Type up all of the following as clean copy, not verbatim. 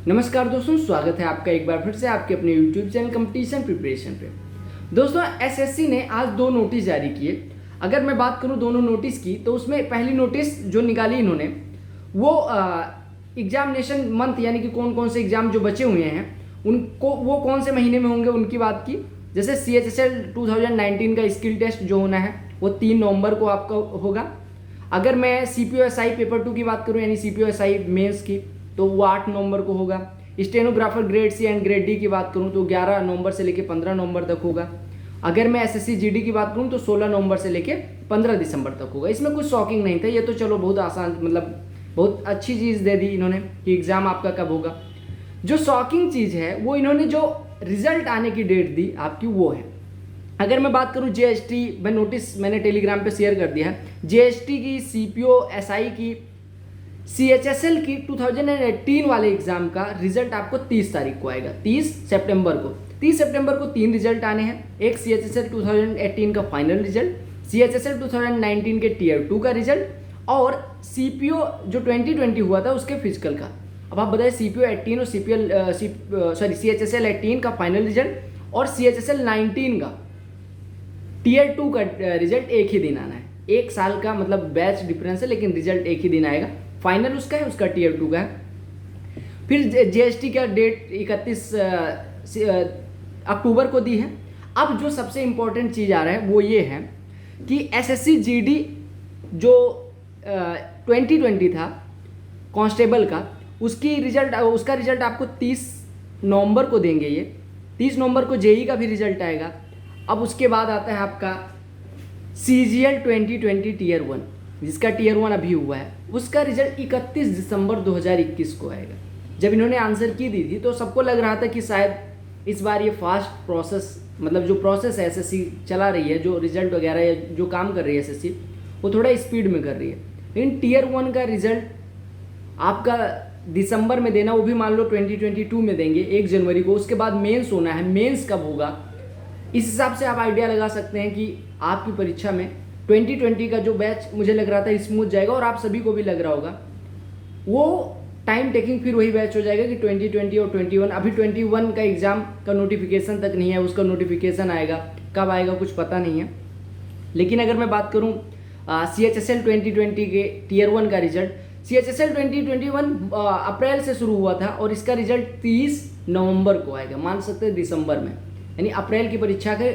नमस्कार दोस्तों, स्वागत है आपका एक बार फिर से आपके अपने YouTube चैनल कंपटीशन प्रिपरेशन पे। दोस्तों, एसएससी ने आज दो नोटिस जारी किए। अगर मैं बात करूं दोनों नोटिस की, तो उसमें पहली नोटिस जो निकाली इन्होंने वो एग्जामिनेशन मंथ, यानी कि कौन कौन से एग्जाम जो बचे हुए हैं उनको वो कौन से महीने में होंगे उनकी बात की। जैसे CHSL 2019 का स्किल टेस्ट जो होना है वो 3 नवंबर को आपका होगा। अगर मैं CPO-SI पेपर 2 की बात करूं, यानी CPO-SI मेंस की, तो वो 8 नवंबर को होगा। Stenographer grade C and grade D की बात करूं तो 11 नवंबर से लेकर 15 नवंबर तक होगा। अगर मैं SSC GD की बात करूं तो 16 नवंबर से लेकर 15 दिसंबर तक होगा। इसमें कुछ शॉकिंग नहीं था, ये तो चलो बहुत आसान, मतलब बहुत अच्छी चीज़ दे दी इन्होंने कि एग्ज़ाम आपका कब होगा। जो शॉकिंग चीज़ है वो इन्होंने जो रिजल्ट आने की डेट दी आपकी वो है। अगर मैं बात करूं JST, मैं नोटिस मैंने टेलीग्राम पे शेयर कर दिया है। JST की, CPO-SI की, CHSL की 2018 वाले एग्जाम का रिजल्ट आपको 30 तारीख को आएगा, 30 सितंबर को। 30 सितंबर को 3 रिजल्ट आने हैं। एक CHSL 2018 का फाइनल रिजल्ट, CHSL 2019 के Tier 2 का रिजल्ट और CPO जो 2020 हुआ था उसके फिजिकल का। अब आप बताइए, CPO-18 और CHSL 18 का फाइनल रिजल्ट और CHSL 19 का Tier 2 का रिजल्ट एक ही दिन आना है। एक साल का मतलब बैच डिफरेंस है, लेकिन रिजल्ट एक ही दिन आएगा। फाइनल उसका है, उसका Tier 2 का है। फिर JST का डेट 31 अक्टूबर को दी है। अब जो सबसे इम्पोर्टेंट चीज़ आ रहा है वो ये है कि SSC GD जो 2020 था कांस्टेबल का, उसका रिजल्ट आपको 30 नवंबर को देंगे। ये 30 नवंबर को JEE का भी रिजल्ट आएगा। अब उसके बाद आता है आपका CGL 2020 Tier 1, जिसका Tier 1 अभी हुआ है, उसका रिजल्ट 31 दिसंबर 2021 को आएगा। जब इन्होंने आंसर की दी थी तो सबको लग रहा था कि शायद इस बार ये फास्ट प्रोसेस, मतलब जो प्रोसेस SSC चला रही है, जो रिजल्ट वगैरह या जो काम कर रही है SSC, वो थोड़ा स्पीड में कर रही है। लेकिन Tier 1 का रिजल्ट आपका दिसंबर में देना, वो भी मान लो 2022 में देंगे 1 जनवरी को। उसके बाद मेंस होना है, मेंस कब होगा, इस हिसाब से आप आइडिया लगा सकते हैं कि आपकी परीक्षा में 2020 का जो बैच मुझे लग रहा था स्मूथ जाएगा, और आप सभी को भी लग रहा होगा वो टाइम टेकिंग फिर वही बैच हो जाएगा कि 2020 और 21। अभी 21 का एग्ज़ाम का नोटिफिकेशन तक नहीं है, उसका नोटिफिकेशन आएगा, कब आएगा कुछ पता नहीं है। लेकिन अगर मैं बात करूँ CHSL 2020 के Tier 1 का रिजल्ट, CHSL 2021 अप्रैल से शुरू हुआ था और इसका रिजल्ट 30 नवंबर को आएगा, मान सकते हैं दिसंबर में। यानी अप्रैल की परीक्षा के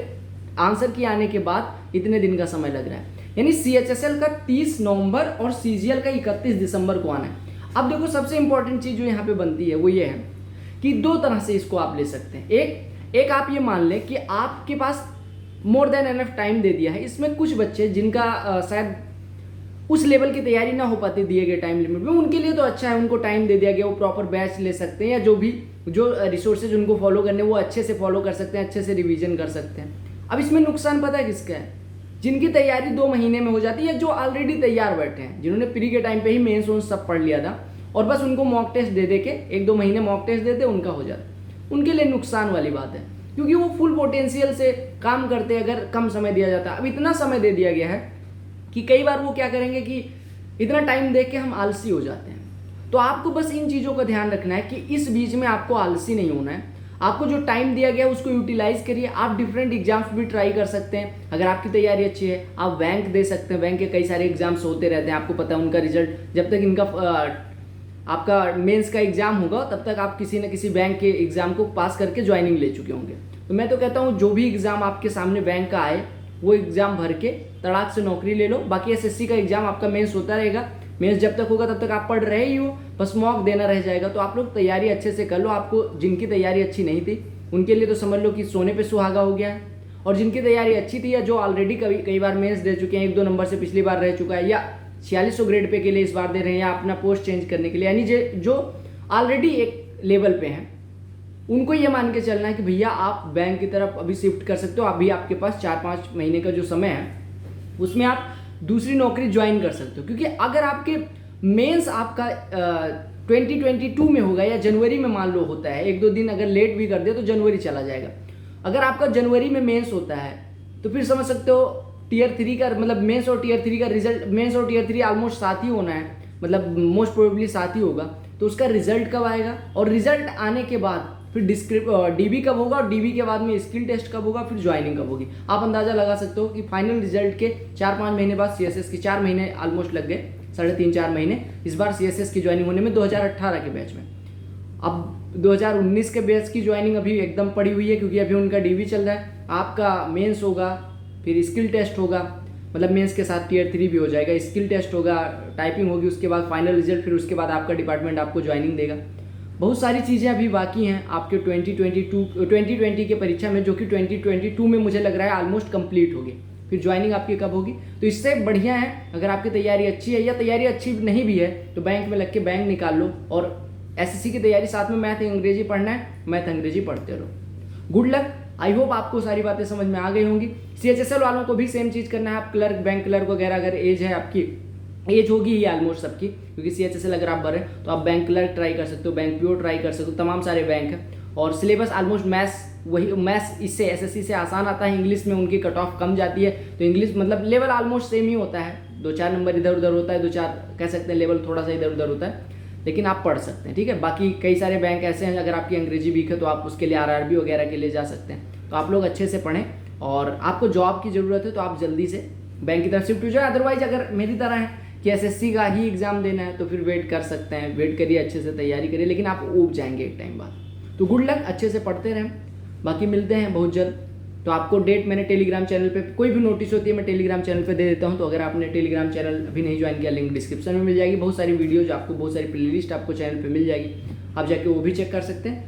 आंसर की आने के बाद इतने दिन का समय लग रहा है। यानी CHSL का 30 नवंबर और CGL का 31 दिसंबर को आना है। अब देखो, सबसे इंपॉर्टेंट चीज़ जो यहाँ पे बनती है वो ये है कि दो तरह से इसको आप ले सकते हैं। एक आप ये मान लें कि आपके पास मोर देन एनफ टाइम दे दिया है। इसमें कुछ बच्चे जिनका शायद उस लेवल की तैयारी ना हो पाती दिए गए टाइम लिमिट में, उनके लिए तो अच्छा है, उनको टाइम दे दिया गया, वो प्रॉपर बैच ले सकते हैं, या जो रिसोर्सेज उनको फॉलो करने वो अच्छे से फॉलो कर सकते हैं, अच्छे से रिवीजन कर सकते हैं। अब इसमें नुकसान पता है किसका है? जिनकी तैयारी 2 महीने में हो जाती है, जो ऑलरेडी तैयार बैठे हैं, जिन्होंने प्री के टाइम पे ही मेंस वोंस सब पढ़ लिया था और बस उनको मॉक टेस्ट दे के 1-2 महीने मॉक टेस्ट देते उनका हो जाता। उनके लिए नुकसान वाली बात है, क्योंकि वो फुल पोटेंशियल से काम करते अगर कम समय दिया जाता। अब इतना समय दे दिया गया है कि कई बार वो क्या करेंगे कि इतना टाइम देख के हम आलसी हो जाते हैं। तो आपको बस इन चीज़ों का ध्यान रखना है कि इस बीच में आपको आलसी नहीं होना है। आपको जो टाइम दिया गया है उसको यूटिलाइज करिए। आप डिफरेंट एग्जाम्स भी ट्राई कर सकते हैं। अगर आपकी तैयारी अच्छी है, आप बैंक दे सकते हैं। बैंक के कई सारे एग्जाम्स होते रहते हैं, आपको पता है उनका रिजल्ट, जब तक इनका आपका मेंस का एग्जाम होगा तब तक आप किसी न किसी बैंक के एग्जाम को पास करके ज्वाइनिंग ले चुके होंगे। तो मैं तो कहता हूँ जो भी एग्जाम आपके सामने बैंक का आए वो एग्जाम भर के तड़ाक से नौकरी ले लो। बाकी SSC का एग्जाम आपका मेंस होता रहेगा, मेंस जब तक होगा तब तक आप पढ़ रहे ही हो, बस मॉक देना रह जाएगा। तो आप लोग तैयारी अच्छे से कर लो। आपको जिनकी तैयारी अच्छी नहीं थी उनके लिए तो समझ लो कि सोने पे सुहागा हो गया है, और जिनकी तैयारी अच्छी थी या जो ऑलरेडी कई बार मेंस दे चुके हैं, 1-2 नंबर से पिछली बार रह चुका है, या 4600 ग्रेड पे के लिए इस बार दे रहे हैं, या अपना पोस्ट चेंज करने के लिए, यानी जो ऑलरेडी एक लेवल पे हैं, उनको ये मान के चलना है कि भैया आप बैंक की तरफ अभी शिफ्ट कर सकते हो। अभी आपके पास 4-5 महीने का जो समय है उसमें आप दूसरी नौकरी ज्वाइन कर सकते हो। क्योंकि अगर आपके मेंस आपका 2022 में होगा या जनवरी में मान लो होता है, 1-2 दिन अगर लेट भी कर दिया तो जनवरी चला जाएगा। अगर आपका जनवरी में मेंस होता है तो फिर समझ सकते हो Tier 3 का, मतलब मेंस और Tier 3 का रिजल्ट, मेंस और Tier 3 ऑलमोस्ट साथ ही होना है, मतलब मोस्ट प्रोबेबली साथ ही होगा। तो उसका रिजल्ट कब आएगा, और रिजल्ट आने के बाद फिर डीबी कब होगा, और डीबी के बाद में स्किल टेस्ट कब होगा, फिर ज्वाइनिंग कब होगी। आप अंदाज़ा लगा सकते हो कि फाइनल रिजल्ट के 4-5 महीने बाद सीएसएस की 4 महीने ऑलमोस्ट लग गए, 3.5-4 महीने इस बार सीएसएस की ज्वाइनिंग होने में 2018 के बैच में। अब 2019 के बैच की ज्वाइनिंग अभी एकदम पड़ी हुई है, क्योंकि अभी उनका डीवी चल रहा है। आपका मेंस होगा, फिर स्किल टेस्ट होगा, मतलब मेंस के साथ टियर 3 भी हो जाएगा, स्किल टेस्ट होगा, टाइपिंग होगी, उसके बाद फाइनल रिजल्ट, फिर उसके बाद आपका डिपार्टमेंट आपको ज्वाइनिंग देगा। बहुत सारी चीज़ें अभी बाकी हैं आपके 2020 के परीक्षा में, जो कि 2022 में मुझे लग रहा है ऑलमोस्ट कंप्लीट होगी। फिर ज्वाइनिंग आपकी कब होगी, तो इससे बढ़िया है अगर आपकी तैयारी अच्छी है, या तैयारी अच्छी नहीं भी है तो बैंक में लग के बैंक निकाल लो, और एसएससी की तैयारी साथ में मैथ अंग्रेजी पढ़ना है, मैथ अंग्रेजी पढ़ते रहो। Good luck. आई होप आपको सारी बातें समझ में आ गई होंगी। सीएचएसएल वालों को भी सेम चीज़ करना है। आप क्लर्क, बैंक क्लर्क वगैरह, अगर एज है आपकी, एज होगी ही ऑलमोस्ट सबकी, क्योंकि सीएचएसएल अगर आप भरें तो आप बैंक क्लर्क ट्राई कर सकते हो, बैंक पीओ ट्राई कर सकते हो, तमाम सारे बैंक हैं। और सिलेबस ऑलमोस्ट मैथ्स इससे एसएससी से आसान आता है। इंग्लिश में उनकी कट ऑफ कम जाती है, तो इंग्लिश मतलब लेवल ऑलमोस्ट सेम ही होता है, 2-4 नंबर इधर उधर होता है, 2-4 कह सकते हैं लेवल थोड़ा सा इधर उधर होता है, लेकिन आप पढ़ सकते हैं। ठीक है, बाकी कई सारे बैंक ऐसे हैं, अगर आपकी अंग्रेजी वीक है तो आप उसके लिए आरआरबी वगैरह के लिए जा सकते हैं। तो आप लोग अच्छे से पढ़ें, और आपको जॉब की ज़रूरत है तो आप जल्दी से बैंक की तरफ शिफ्ट हो जाए। अदरवाइज अगर मेरी तरह है कि एसएससी का ही एग्ज़ाम देना है तो फिर वेट कर सकते हैं, वेट करिए, अच्छे से तैयारी करिए, लेकिन आप ऊब जाएंगे एक टाइम बाद। तो गुड लक, अच्छे से पढ़ते रहें। बाकी मिलते हैं बहुत जल्द। तो आपको डेट मैंने टेलीग्राम चैनल पे, कोई भी नोटिस होती है मैं टेलीग्राम चैनल पे दे देता हूँ। तो अगर आपने टेलीग्राम चैनल अभी नहीं ज्वाइन किया, लिंक डिस्क्रिप्शन में मिल जाएगी। बहुत सारी वीडियोज आपको, बहुत सारी प्लेलिस्ट आपको चैनल पे मिल जाएगी, आप जाके वो भी चेक कर सकते हैं।